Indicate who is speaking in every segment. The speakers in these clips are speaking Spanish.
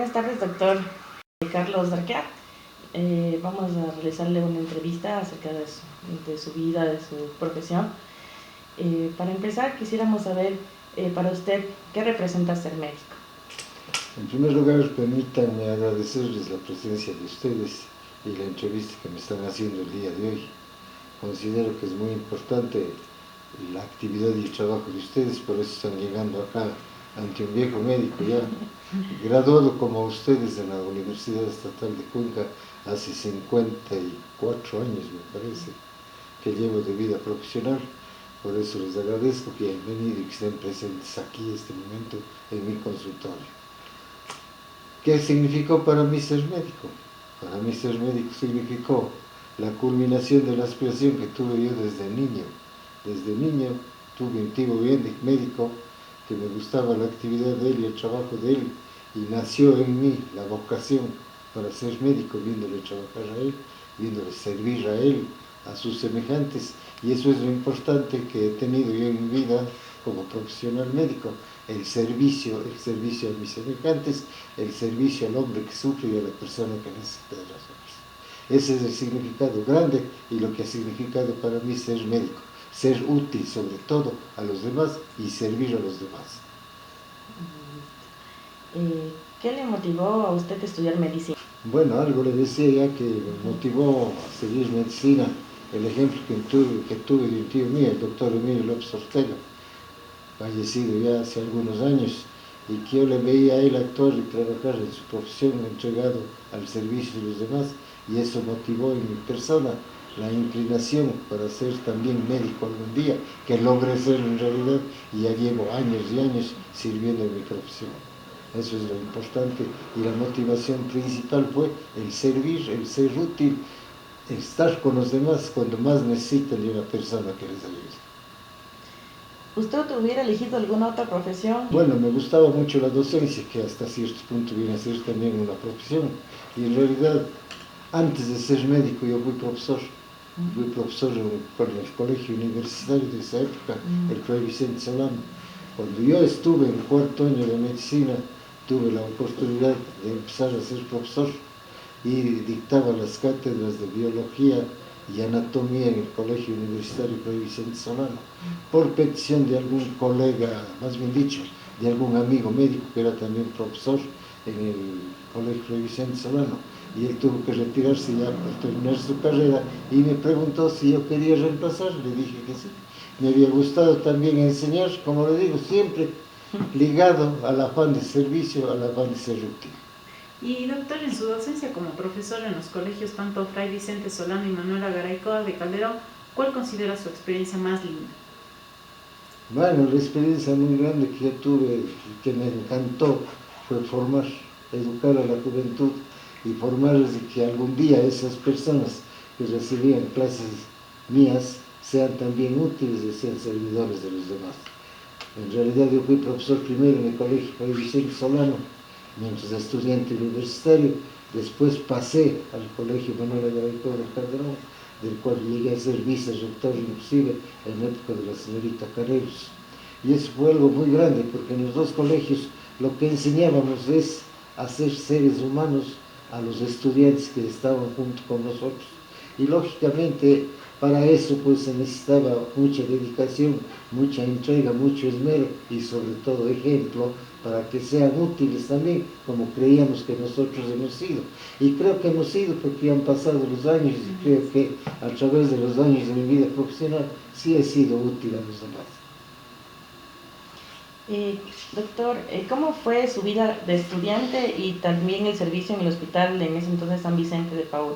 Speaker 1: Buenas tardes, doctor Carlos Darquea. Vamos a realizarle una entrevista acerca de su vida, de su profesión. Para empezar, quisiéramos saber para usted qué representa ser médico.
Speaker 2: En primer lugar, permítanme agradecerles la presencia de ustedes y la entrevista que me están haciendo el día de hoy. Considero que es muy importante la actividad y el trabajo de ustedes, por eso están llegando acá ante un viejo médico ya graduado como ustedes en la Universidad Estatal de Cuenca hace 54 años, me parece, que llevo de vida profesional. Por eso les agradezco que hayan venido y que estén presentes aquí en este momento en mi consultorio. ¿Qué significó para mí ser médico? Para mí ser médico significó la culminación de la aspiración que tuve yo desde niño. Desde niño tuve un tío bien médico que me gustaba la actividad de él y el trabajo de él, y nació en mí la vocación para ser médico, viéndole trabajar a él, viéndole servir a él, a sus semejantes, y eso es lo importante que he tenido yo en mi vida como profesional médico, el servicio a mis semejantes, el servicio al hombre que sufre y a la persona que necesita de nosotros. Ese es el significado grande y lo que ha significado para mí ser médico. Ser útil sobre todo a los demás y servir a los demás.
Speaker 1: ¿Qué le motivó a usted a estudiar medicina?
Speaker 2: Bueno, algo le decía ya que me motivó a seguir medicina, el ejemplo que tuve de un tío mío, el doctor Emilio López Ortega, fallecido ya hace algunos años, y que yo le veía a él actuar y trabajar en su profesión, entregado al servicio de los demás, y eso motivó en mi persona la inclinación para ser también médico algún día, que logré ser en realidad, y ya llevo años y años sirviendo en mi profesión. Eso es lo importante, y la motivación principal fue el servir, el ser útil, el estar con los demás cuando más necesitan de una persona que les ayude.
Speaker 1: ¿Usted hubiera elegido alguna otra profesión?
Speaker 2: Bueno, me gustaba mucho la docencia, que hasta cierto punto viene a ser también una profesión, y en realidad antes de ser médico yo fui profesor en el colegio universitario de esa época, el Fray Vicente Solano. Cuando yo estuve en cuarto año de medicina, tuve la oportunidad de empezar a ser profesor y dictaba las cátedras de biología y anatomía en el colegio universitario Fray Vicente Solano, por petición de algún colega, más bien dicho, de algún amigo médico que era también profesor en el colegio Fray Vicente Solano, y él tuvo que retirarse ya por terminar su carrera y me preguntó si yo quería reemplazar. Le dije que sí. Me había gustado también enseñar, como le digo, siempre ligado al afán de servicio, al afán de ser útil.
Speaker 3: Y doctor, en su docencia como profesor en los colegios tanto Fray Vicente Solano y Manuela Garaycoa de Calderón, ¿cuál considera su experiencia más linda?
Speaker 2: Bueno, la experiencia muy grande que yo tuve y que me encantó fue formar, educar a la juventud y formarles de que algún día esas personas que recibían clases mías sean también útiles y sean servidores de los demás. En realidad yo fui profesor primero en el colegio Fray Vicente Solano, mientras estudiante universitario. Después pasé al colegio Manuel Garaycoa de Calderón, del cual llegué a ser vicerrector inclusive en la época de la señorita Carreros. Y eso fue algo muy grande, porque en los dos colegios lo que enseñábamos es hacer seres humanos a los estudiantes que estaban junto con nosotros. Y lógicamente para eso pues se necesitaba mucha dedicación, mucha entrega, mucho esmero y sobre todo ejemplo para que sean útiles también, como creíamos que nosotros hemos sido. Y creo que hemos sido porque han pasado los años y creo que a través de los años de mi vida profesional sí he sido útil a los demás.
Speaker 1: Doctor, ¿cómo fue su vida de estudiante y también el servicio en el hospital en ese entonces San Vicente de Paúl?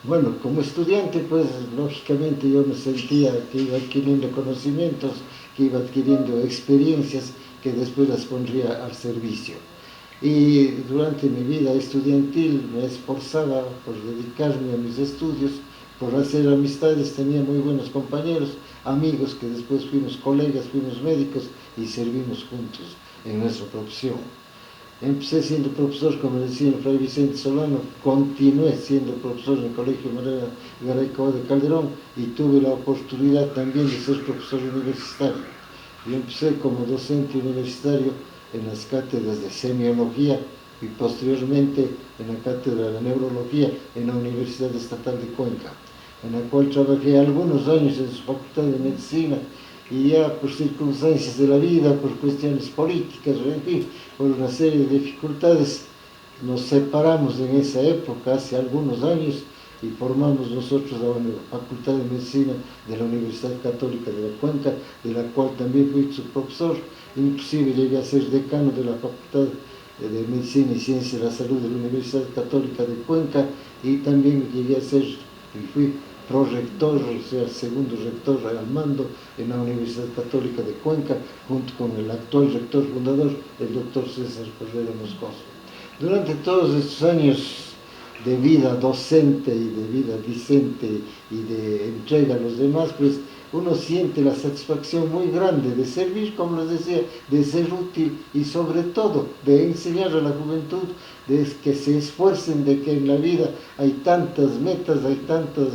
Speaker 2: Bueno, como estudiante, pues lógicamente yo me sentía que iba adquiriendo conocimientos, que iba adquiriendo experiencias que después las pondría al servicio. Y durante mi vida estudiantil me esforzaba por dedicarme a mis estudios, por hacer amistades, tenía muy buenos compañeros, amigos que después fuimos colegas, fuimos médicos y servimos juntos en nuestra profesión. Empecé siendo profesor, como decía, en Fray Vicente Solano, continué siendo profesor en el Colegio Manuela Garaycoa de Calderón y tuve la oportunidad también de ser profesor universitario. Yo empecé como docente universitario en las cátedras de semiología y posteriormente en la cátedra de neurología en la Universidad Estatal de Cuenca, en la cual trabajé algunos años en su facultad de medicina, y ya por circunstancias de la vida, por cuestiones políticas, en fin, por una serie de dificultades, nos separamos en esa época, hace algunos años, y formamos nosotros la Facultad de Medicina de la Universidad Católica de la Cuenca, de la cual también fui su profesor, inclusive llegué a ser decano de la Facultad de Medicina y Ciencia de la Salud de la Universidad Católica de Cuenca, y también llegué a ser, y fui prorector, o sea, segundo rector al mando en la Universidad Católica de Cuenca, junto con el actual rector fundador, el doctor César Correa Moscoso. Durante todos estos años de vida docente y de vida discente y de entrega a los demás, pues uno siente la satisfacción muy grande de servir, como les decía, de ser útil y sobre todo de enseñar a la juventud, de que se esfuercen, de que en la vida hay tantas metas, hay tantos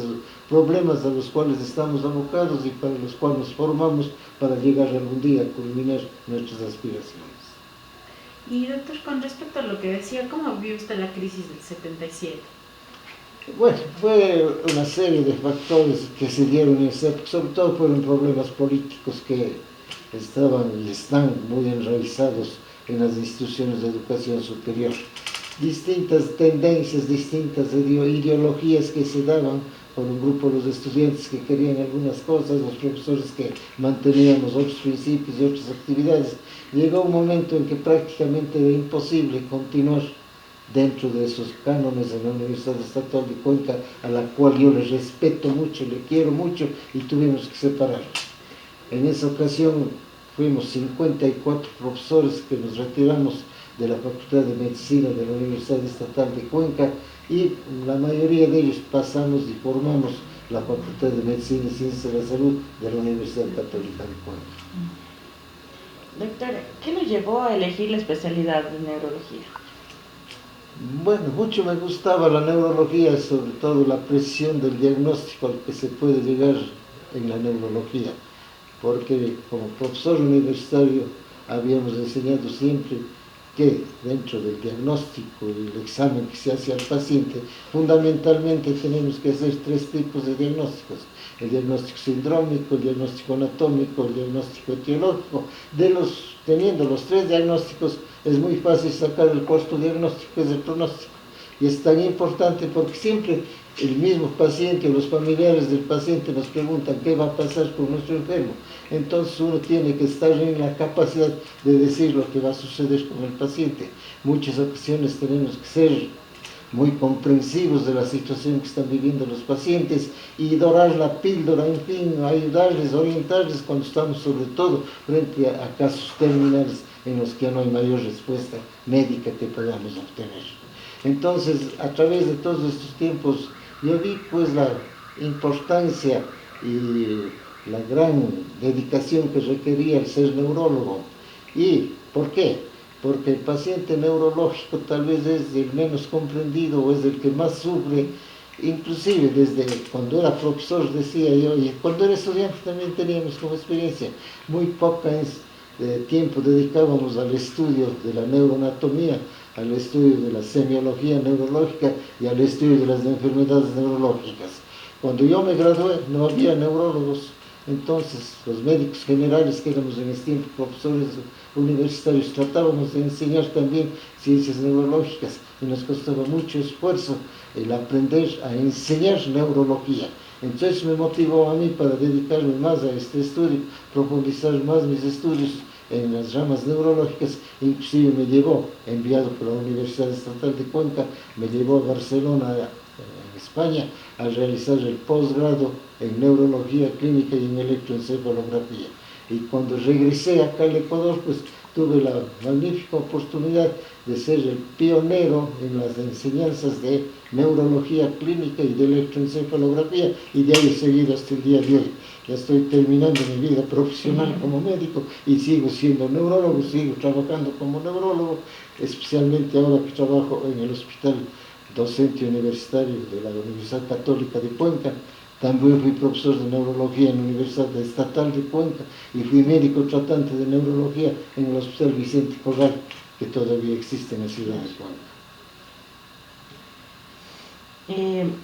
Speaker 2: problemas a los cuales estamos abocados y para los cuales nos formamos para llegar algún día a culminar nuestras aspiraciones.
Speaker 3: Y doctor, con respecto a lo que decía, ¿cómo vio usted la crisis del 77?
Speaker 2: Bueno, fue una serie de factores que se dieron en esa época, sobre todo fueron problemas políticos que estaban y están muy enraizados en las instituciones de educación superior. Distintas tendencias, distintas ideologías que se daban por un grupo de los estudiantes que querían algunas cosas, los profesores que manteníamos otros principios y otras actividades. Llegó un momento en que prácticamente era imposible continuar dentro de esos cánones de la Universidad Estatal de Cuenca, a la cual yo le respeto mucho, le quiero mucho, y tuvimos que separarnos. En esa ocasión fuimos 54 profesores que nos retiramos de la Facultad de Medicina de la Universidad Estatal de Cuenca, y la mayoría de ellos pasamos y formamos la Facultad de Medicina y Ciencias de la Salud de la Universidad Católica de Cuenca.
Speaker 1: Doctor, ¿qué lo llevó a elegir la especialidad de neurología?
Speaker 2: Bueno, mucho me gustaba la neurología, sobre todo la precisión del diagnóstico al que se puede llegar en la neurología, porque como profesor universitario habíamos enseñado siempre que dentro del diagnóstico y el examen que se hace al paciente, fundamentalmente tenemos que hacer 3 tipos de diagnósticos: el diagnóstico sindrómico, el diagnóstico anatómico, el diagnóstico etiológico. Teniendo los 3 diagnósticos, es muy fácil sacar el cuarto diagnóstico, que es el pronóstico. Y es tan importante porque siempre el mismo paciente o los familiares del paciente nos preguntan qué va a pasar con nuestro enfermo. Entonces uno tiene que estar en la capacidad de decir lo que va a suceder con el paciente. Muchas ocasiones tenemos que ser muy comprensivos de la situación que están viviendo los pacientes y dorar la píldora, en fin, ayudarles, orientarles cuando estamos sobre todo frente a casos terminales en los que no hay mayor respuesta médica que podamos obtener. Entonces, a través de todos estos tiempos, yo vi pues la importancia y la gran dedicación que requería el ser neurólogo. ¿Y por qué? Porque el paciente neurológico tal vez es el menos comprendido o es el que más sufre. Inclusive desde cuando era profesor, decía yo, y cuando era estudiante también teníamos como experiencia, muy poco tiempo dedicábamos al estudio de la neuroanatomía, al estudio de la semiología neurológica y al estudio de las enfermedades neurológicas. Cuando yo me gradué no había neurólogos, entonces los médicos generales que éramos en ese tiempo profesores universitarios tratábamos de enseñar también ciencias neurológicas y nos costaba mucho esfuerzo el aprender a enseñar neurología. Entonces me motivó a mí para dedicarme más a este estudio, profundizar más mis estudios en las ramas neurológicas. Inclusive me llevó, enviado por la Universidad Estatal de Cuenca, me llevó a Barcelona, en España, a realizar el posgrado en neurología clínica y en electroencefalografía. Y cuando regresé acá al Ecuador, pues tuve la magnífica oportunidad de ser el pionero en las enseñanzas de neurología clínica y de electroencefalografía, y de ahí he seguido hasta el día de hoy. Ya estoy terminando mi vida profesional como médico y sigo siendo neurólogo, sigo trabajando como neurólogo, especialmente ahora que trabajo en el Hospital Docente Universitario de la Universidad Católica de Cuenca, También fui profesor de neurología en la Universidad Estatal de Cuenca y fui médico tratante de neurología en el Hospital Vicente Corral, que todavía existe en la ciudad de Cuenca.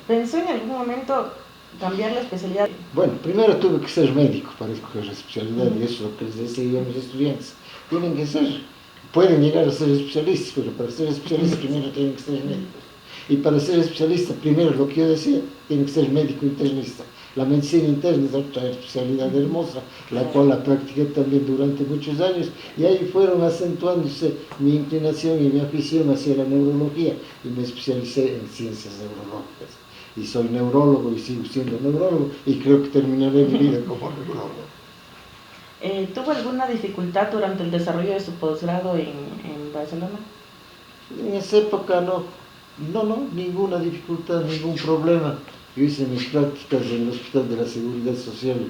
Speaker 1: ¿Pensó en algún momento cambiar la especialidad?
Speaker 2: Bueno, primero tuve que ser médico para escoger la especialidad, y eso es lo que les decía a mis estudiantes. Pueden llegar a ser especialistas, pero para ser especialistas primero tienen que ser médicos. Y para ser especialista, primero lo que yo decía, tiene que ser médico internista. La medicina interna es otra especialidad hermosa, la cual la practiqué también durante muchos años, y ahí fueron acentuándose mi inclinación y mi afición hacia la neurología, y me especialicé en ciencias neurológicas. Y soy neurólogo y sigo siendo neurólogo, y creo que terminaré mi vida como neurólogo.
Speaker 1: ¿Tuvo alguna dificultad durante el desarrollo de su posgrado en Barcelona?
Speaker 2: En esa época no, ninguna dificultad, ningún problema. Yo hice mis prácticas en el Hospital de la Seguridad Social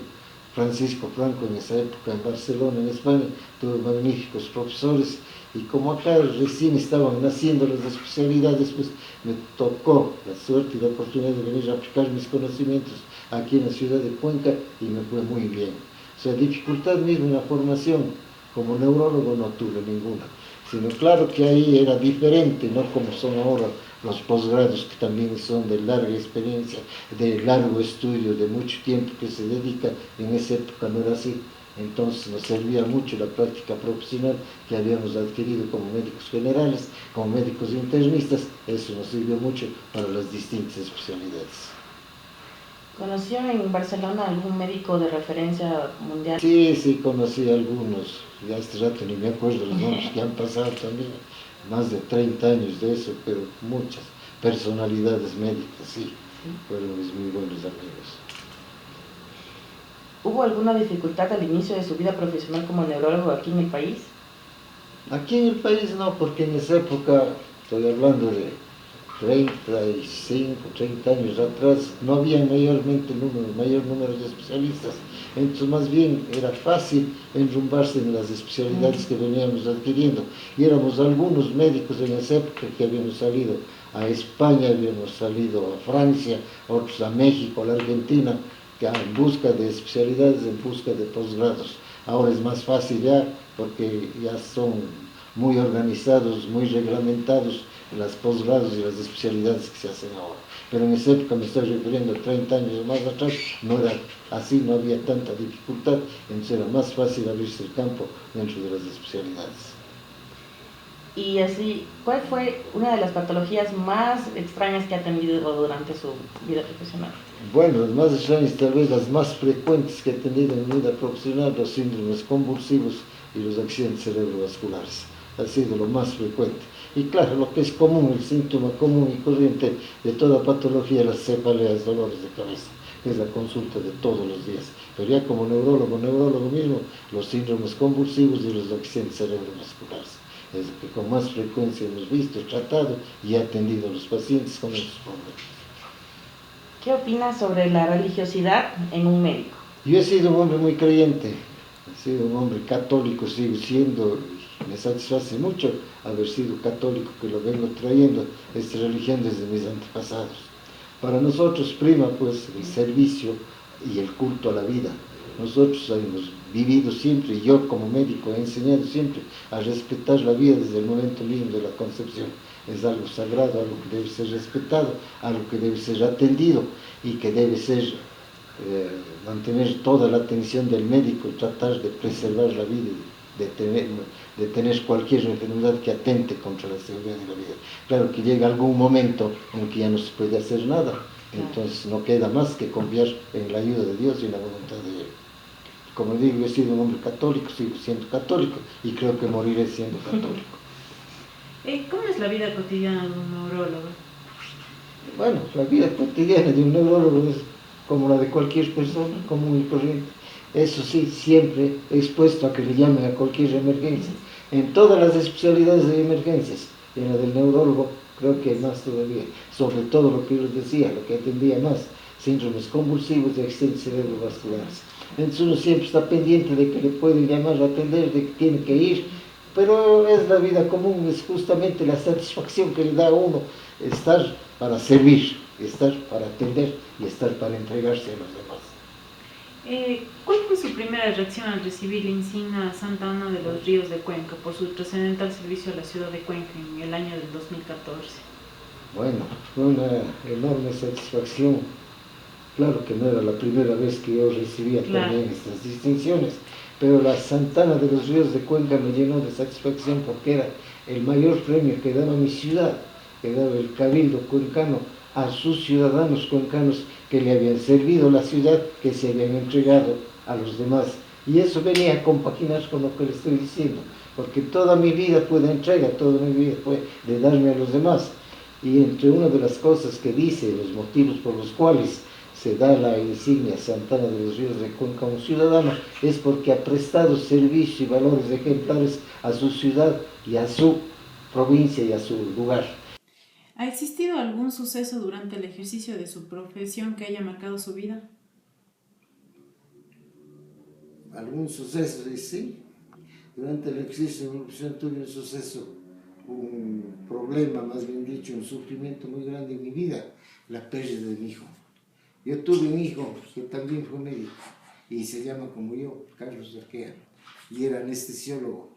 Speaker 2: Francisco Franco en esa época en Barcelona, en España. Tuve magníficos profesores, y como acá recién estaban naciendo las especialidades, pues me tocó la suerte y la oportunidad de venir a aplicar mis conocimientos aquí en la ciudad de Cuenca, y me fue muy bien. O sea, dificultad misma en la formación como neurólogo no tuve ninguna, sino claro que ahí era diferente, no como son ahora los posgrados, que también son de larga experiencia, de largo estudio, de mucho tiempo que se dedica. En esa época no era así. Entonces nos servía mucho la práctica profesional que habíamos adquirido como médicos generales, como médicos internistas. Eso nos sirvió mucho para las distintas especialidades.
Speaker 1: ¿Conoció en Barcelona algún médico de referencia mundial?
Speaker 2: Sí, conocí a algunos. Ya este rato ni me acuerdo los nombres, que han pasado también más de 30 años de eso, pero muchas personalidades médicas, sí, fueron mis muy buenos amigos.
Speaker 1: ¿Hubo alguna dificultad al inicio de su vida profesional como neurólogo aquí en el país?
Speaker 2: Aquí en el país no, porque en esa época, estoy hablando de 35, 30 años atrás, no había mayor número de especialistas. Entonces más bien era fácil enrumbarse en las especialidades que veníamos adquiriendo. Y éramos algunos médicos en esa época que habíamos salido a España, habíamos salido a Francia, otros a México, a la Argentina, en busca de especialidades, en busca de posgrados. Ahora es más fácil ya, porque ya son muy organizados, muy reglamentados las posgrados y las especialidades que se hacen ahora. Pero en esa época, me estoy refiriendo a 30 años más atrás, no era así, no había tanta dificultad, entonces era más fácil abrirse el campo dentro de las especialidades.
Speaker 1: Y así, ¿cuál fue una de las patologías más extrañas que ha tenido durante su vida profesional?
Speaker 2: Bueno, las más extrañas, tal vez las más frecuentes que he tenido en mi vida profesional, los síndromes convulsivos y los accidentes cerebrovasculares. Ha sido lo más frecuente. Y claro, lo que es común, el síntoma común y corriente de toda patología, las cefaleas, dolores de cabeza, es la consulta de todos los días. Pero ya como neurólogo mismo, los síndromes convulsivos y los accidentes cerebrovasculares. Es lo que con más frecuencia hemos visto, tratado y atendido a los pacientes con esos problemas.
Speaker 1: ¿Qué opina sobre la religiosidad en un médico?
Speaker 2: Yo he sido un hombre muy creyente, he sido un hombre católico, sigo siendo. Me satisface mucho haber sido católico, que lo vengo trayendo, esta religión, desde mis antepasados. Para nosotros prima pues el servicio y el culto a la vida. Nosotros hemos vivido siempre, y yo como médico he enseñado siempre a respetar la vida desde el momento mismo de la concepción. Es algo sagrado, algo que debe ser respetado, algo que debe ser atendido, y que debe ser mantener toda la atención del médico, tratar de preservar la vida, de tener cualquier enfermedad que atente contra la seguridad de la vida. Claro que llega algún momento en que ya no se puede hacer nada, entonces no queda más que confiar en la ayuda de Dios y en la voluntad de Él. Como digo, he sido un hombre católico, sigo siendo católico, y creo que moriré siendo católico.
Speaker 3: ¿Cómo es la vida cotidiana de un neurólogo?
Speaker 2: Bueno, la vida cotidiana de un neurólogo es como la de cualquier persona, común y corriente. Eso sí, siempre expuesto a que le llamen a cualquier emergencia. En todas las especialidades de emergencias, en la del neurólogo creo que más todavía, sobre todo lo que yo les decía, lo que atendía más, síndromes convulsivos y accidentes cerebrovasculares. Entonces uno siempre está pendiente de que le pueden llamar a atender, de que tiene que ir, pero es la vida común, es justamente la satisfacción que le da a uno estar para servir, estar para atender y estar para entregarse a los demás.
Speaker 3: ¿Cuál fue su primera reacción al recibir la insignia Santa Ana de los Ríos de Cuenca por su trascendental servicio a la ciudad de Cuenca en el año del 2014?
Speaker 2: Bueno, fue una enorme satisfacción. Claro que no era la primera vez que yo recibía también estas distinciones, pero la Santana de los Ríos de Cuenca me llenó de satisfacción porque era el mayor premio que daba mi ciudad, que daba el Cabildo cuencano a sus ciudadanos cuencanos que le habían servido la ciudad, que se habían entregado a los demás. Y eso venía a compaginar con lo que le estoy diciendo, porque toda mi vida fue de entrega, toda mi vida fue de darme a los demás. Y entre una de las cosas que dice, los motivos por los cuales se da la insignia Santana de los Ríos de Cuenca a un ciudadano, es porque ha prestado servicio y valores ejemplares a su ciudad y a su provincia y a su lugar.
Speaker 3: ¿Ha existido algún suceso durante el ejercicio de su profesión que haya marcado su vida?
Speaker 2: ¿Algún suceso? Sí. Durante el ejercicio de mi profesión tuve un suceso, un problema, más bien dicho, un sufrimiento muy grande en mi vida, la pérdida de mi hijo. Yo tuve un hijo que también fue médico y se llama como yo, Carlos Arquea, y era anestesiólogo.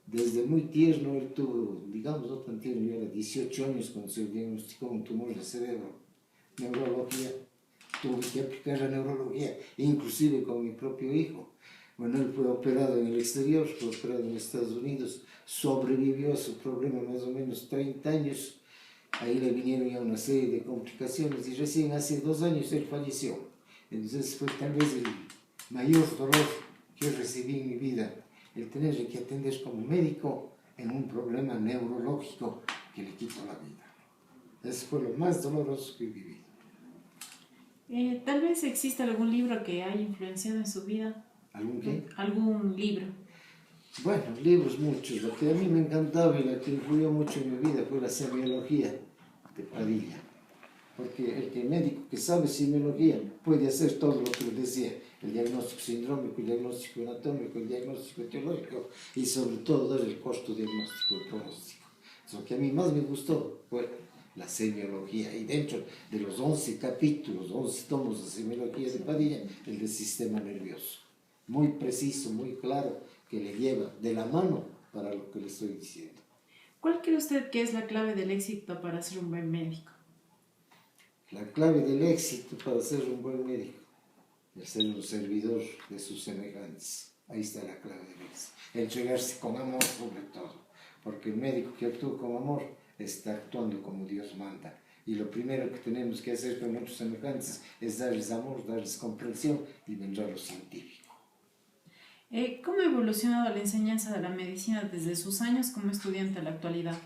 Speaker 2: Desde muy tierno él tuvo, digamos, no tan tierno, yo era 18 años cuando se diagnosticó un tumor de cerebro, neurología. Tuve que aplicar la neurología, inclusive con mi propio hijo. Bueno, él fue operado en el exterior, fue operado en Estados Unidos, sobrevivió a su problema más o menos 30 años. Ahí le vinieron ya una serie de complicaciones y recién hace 2 años él falleció. Entonces fue tal vez el mayor dolor que yo recibí en mi vida, el tener que atender como médico en un problema neurológico que le quitó la vida. Eso fue lo más doloroso que he vivido.
Speaker 3: Tal vez exista algún libro que haya influenciado en su vida.
Speaker 2: ¿Algún qué?
Speaker 3: ¿Algún libro?
Speaker 2: Bueno, libros muchos. Lo que a mí me encantaba y lo que influyó mucho en mi vida fue la semiología de Padilla. Porque el médico que sabe semiología puede hacer todo lo que le decía, el diagnóstico sindrómico, el diagnóstico anatómico, el diagnóstico etiológico y sobre todo dar el costo diagnóstico, el pronóstico. Lo que a mí más me gustó fue la semiología, y dentro de los 11 capítulos, 11 tomos de semiología de Padilla, el del sistema nervioso. Muy preciso, muy claro, que le lleva de la mano para lo que le estoy diciendo.
Speaker 3: ¿Cuál cree usted que es la clave del éxito para ser un buen médico?
Speaker 2: La clave del éxito para ser un buen médico es ser un servidor de sus semejantes. Ahí está la clave del éxito. Entregarse con amor sobre todo, porque el médico que actúa con amor está actuando como Dios manda. Y lo primero que tenemos que hacer con nuestros semejantes es darles amor, darles comprensión y vendrá lo científico.
Speaker 3: ¿Cómo ha evolucionado la enseñanza de la medicina desde sus años como estudiante a la actualidad?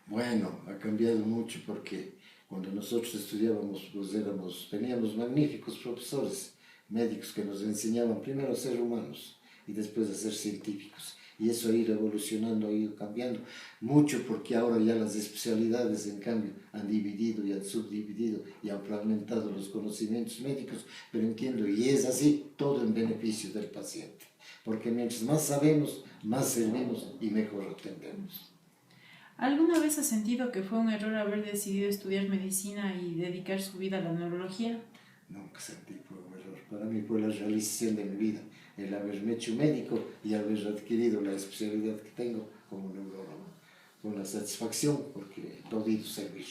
Speaker 2: Bueno, ha cambiado mucho porque cuando nosotros estudiábamos, pues teníamos magníficos profesores, médicos que nos enseñaban primero a ser humanos y después a ser científicos. Y eso ha ido evolucionando, ha ido cambiando mucho porque ahora ya las especialidades en cambio han dividido y han subdividido y han fragmentado los conocimientos médicos, pero entiendo, y es así, todo en beneficio del paciente. Porque mientras más sabemos, más servimos y mejor atendemos.
Speaker 3: ¿Alguna vez ha sentido que fue un error haber decidido estudiar medicina y dedicar su vida a la neurología?
Speaker 2: Nunca sentí que fue un error. Para mí fue la realización de mi vida, el haberme hecho médico y haber adquirido la especialidad que tengo como neurólogo. Fue una satisfacción porque he podido servir.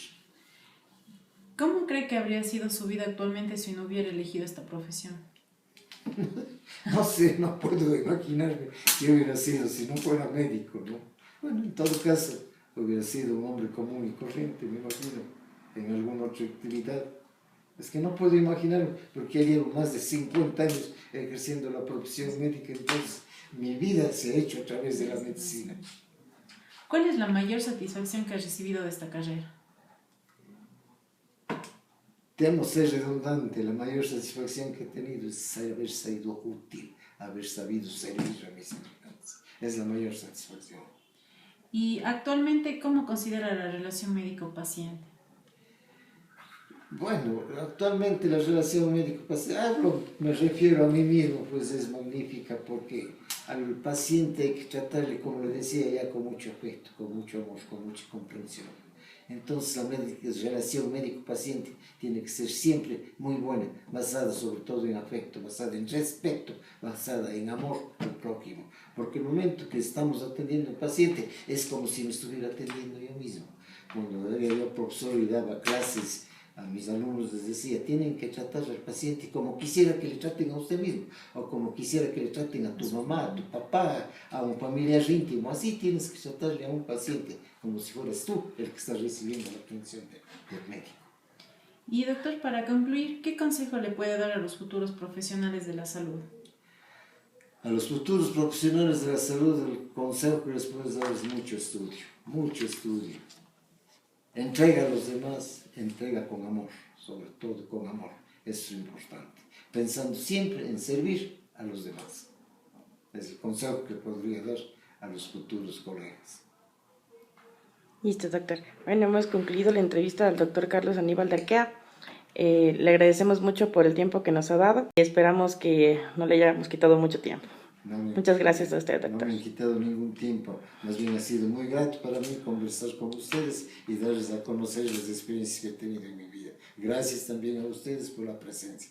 Speaker 3: ¿Cómo cree que habría sido su vida actualmente si no hubiera elegido esta profesión?
Speaker 2: No sé, no puedo imaginarme qué hubiera sido si no fuera médico, ¿no? Bueno, en todo caso, hubiera sido un hombre común y corriente, me imagino, en alguna otra actividad. Es que no puedo imaginarme, porque ya llevo más de 50 años ejerciendo la profesión médica, entonces mi vida se ha hecho a través de la medicina.
Speaker 3: ¿Cuál es la mayor satisfacción que has recibido de esta carrera?
Speaker 2: Temo ser redundante, la mayor satisfacción que he tenido es haber sido útil, haber sabido servir a mis semejantes. Es la mayor satisfacción.
Speaker 3: Y actualmente, ¿cómo considera la relación médico-paciente?
Speaker 2: Bueno, actualmente la relación médico-paciente, me refiero a mí mismo, pues es magnífica porque al paciente hay que tratarle, como le decía, ya con mucho afecto, con mucho amor, con mucha comprensión. Entonces la relación médico-paciente tiene que ser siempre muy buena, basada sobre todo en afecto, basada en respeto, basada en amor al prójimo. Porque el momento que estamos atendiendo al paciente es como si me estuviera atendiendo yo mismo. Cuando era yo profesor y daba clases a mis alumnos, les decía, tienen que tratar al paciente como quisiera que le traten a usted mismo, o como quisiera que le traten a tu mamá, a tu papá, a un familiar íntimo. Así tienes que tratarle a un paciente, como si fueras tú el que está recibiendo la atención del médico.
Speaker 3: Y doctor, para concluir, ¿qué consejo le puede dar a los futuros profesionales de la salud?
Speaker 2: A los futuros profesionales de la salud, el consejo que les puedo dar es mucho estudio, mucho estudio. Entrega a los demás, entrega con amor, sobre todo con amor, eso es importante. Pensando siempre en servir a los demás. Es el consejo que podría dar a los futuros colegas.
Speaker 1: Listo, doctor. Bueno, hemos concluido la entrevista al doctor Carlos Aníbal Darquea. Le agradecemos mucho por el tiempo que nos ha dado y esperamos que no le hayamos quitado mucho tiempo. Muchas gracias a usted, doctor.
Speaker 2: No me he quitado ningún tiempo, más bien ha sido muy grato para mí conversar con ustedes y darles a conocer las experiencias que he tenido en mi vida. Gracias también a ustedes por la presencia.